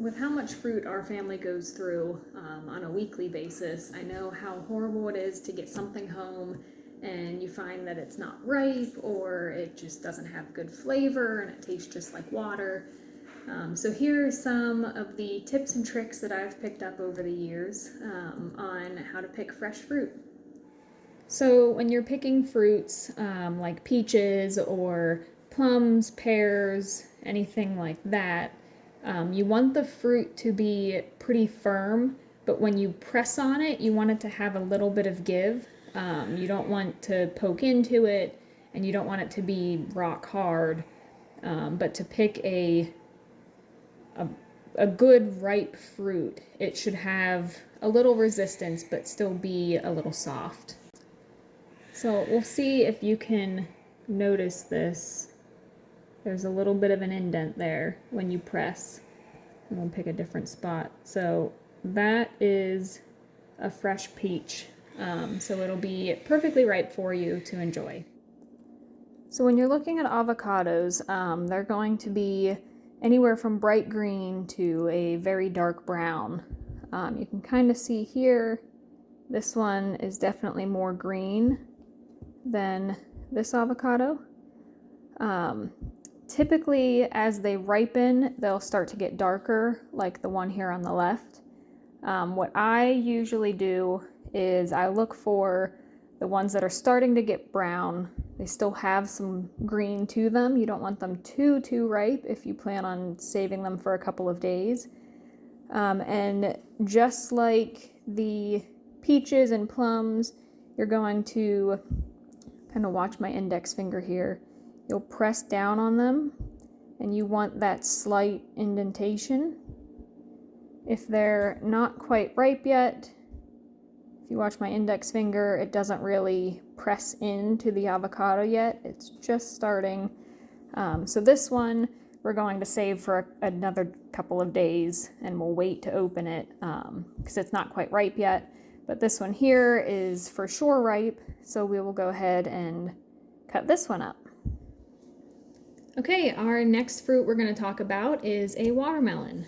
with how much fruit our family goes through on a weekly basis, I know how horrible it is to get something home and you find that it's not ripe or it just doesn't have good flavor and it tastes just like water. So here are some of the tips and tricks that I've picked up over the years on how to pick fresh fruit. So when you're picking fruits like peaches or plums, pears, anything like that, you want the fruit to be pretty firm, but when you press on it, you want it to have a little bit of give. You don't want to poke into it, and you don't want it to be rock hard, but to pick a good ripe fruit, it should have a little resistance, but still be a little soft. So we'll see if you can notice this. There's a little bit of an indent there when you press. I'm gonna pick a different spot. So that is a fresh peach. So it'll be perfectly ripe for you to enjoy. So when you're looking at avocados, they're going to be anywhere from bright green to a very dark brown. You can kind of see here, this one is definitely more green than this avocado. Typically, as they ripen, they'll start to get darker, like the one here on the left. What I usually do is I look for the ones that are starting to get brown. They still have some green to them. You don't want them too ripe if you plan on saving them for a couple of days. And just like the peaches and plums, you're going to kind of watch my index finger here. You'll press down on them and you want that slight indentation. If they're not quite ripe yet, if you watch my index finger, it doesn't really press into the avocado yet. It's just starting. So this one we're going to save for another couple of days and we'll wait to open it because it's not quite ripe yet. But this one here is for sure ripe, so we will go ahead and cut this one up. Okay, our next fruit we're going to talk about is a watermelon.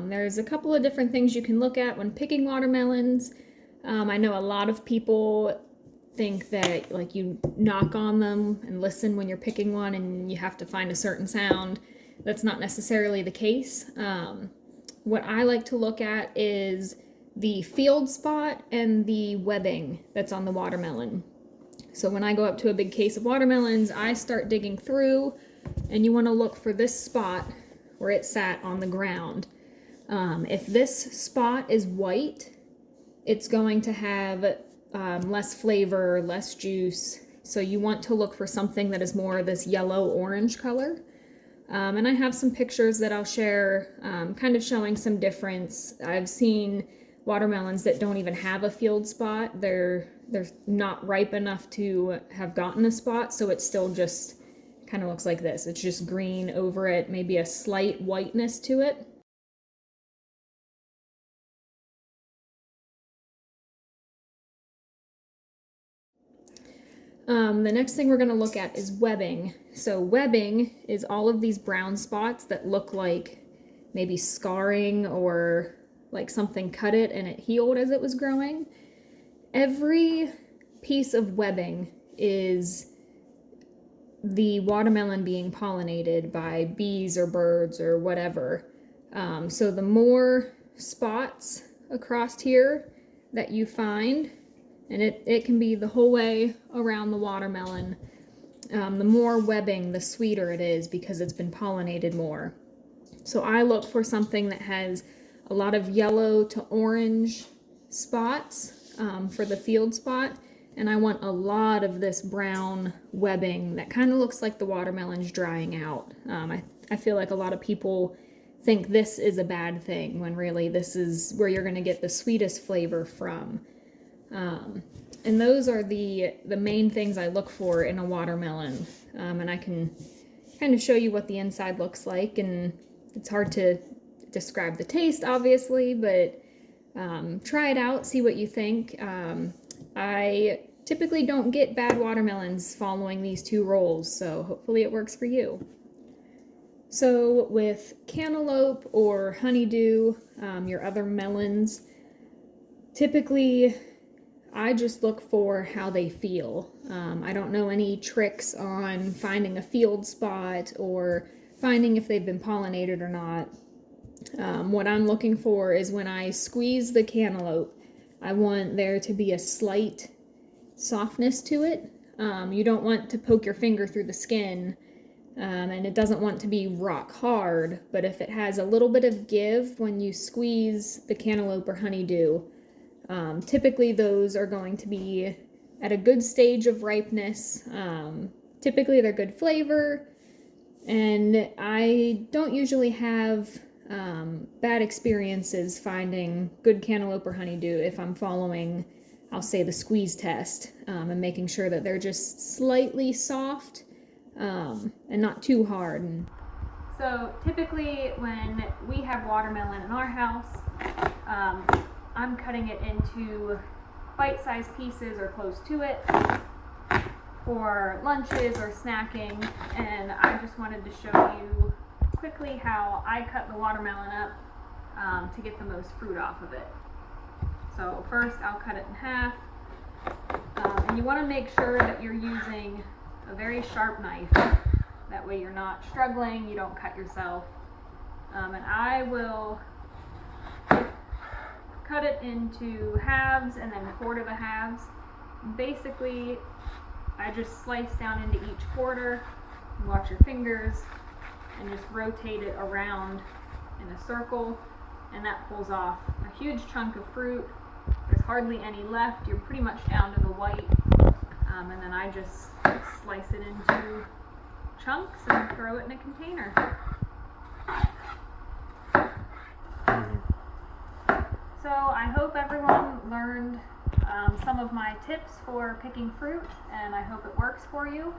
There's a couple of different things you can look at when picking watermelons. I know a lot of people think that like you knock on them and listen when you're picking one and you have to find a certain sound. That's not necessarily the case. What I like to look at is the field spot and the webbing that's on the watermelon. So when I go up to a big case of watermelons, I start digging through, and you want to look for this spot where it sat on the ground. If this spot is white, it's going to have less flavor, less juice. So you want to look for something that is more this yellow-orange color. And I have some pictures that I'll share kind of showing some difference. I've seen watermelons that don't even have a field spot. They're not ripe enough to have gotten a spot, so it still just kind of looks like this. It's just green over it, maybe a slight whiteness to it. The next thing we're going to look at is webbing. So webbing is all of these brown spots that look like maybe scarring or like something cut it and it healed as it was growing. Every piece of webbing is the watermelon being pollinated by bees or birds or whatever. So the more spots across here that you find, and it can be the whole way around the watermelon, the more webbing, the sweeter it is because it's been pollinated more. So I look for something that has a lot of yellow to orange spots for the field spot, and I want a lot of this brown webbing that kind of looks like the watermelon's drying out. I feel like a lot of people think this is a bad thing when really this is where you're going to get the sweetest flavor from. And those are the main things I look for in a watermelon. And I can kind of show you what the inside looks like, and it's hard to describe the taste, obviously, but try it out, see what you think. I typically don't get bad watermelons following these two rules, so hopefully it works for you. So with cantaloupe or honeydew, your other melons, typically I just look for how they feel. I don't know any tricks on finding a field spot or finding if they've been pollinated or not. What I'm looking for is when I squeeze the cantaloupe, I want there to be a slight softness to it. You don't want to poke your finger through the skin, and it doesn't want to be rock hard, but if it has a little bit of give when you squeeze the cantaloupe or honeydew, typically those are going to be at a good stage of ripeness. Typically they're good flavor, and I don't usually have bad experiences finding good cantaloupe or honeydew if I'm following, I'll say, the squeeze test, and making sure that they're just slightly soft and not too hard. So typically when we have watermelon in our house, I'm cutting it into bite-sized pieces or close to it for lunches or snacking, and I just wanted to show you quickly how I cut the watermelon up to get the most fruit off of it. So first I'll cut it in half, and you want to make sure that you're using a very sharp knife. That way you're not struggling, you don't cut yourself. And I will cut it into halves and then quarter the halves. Basically, I just slice down into each quarter, watch your fingers, and just rotate it around in a circle, and that pulls off a huge chunk of fruit. There's hardly any left, you're pretty much down to the white, and then I just slice it into chunks and throw it in a container. So I hope everyone learned some of my tips for picking fruit, and I hope it works for you.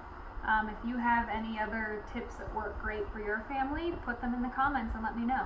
If you have any other tips that work great for your family, put them in the comments and let me know.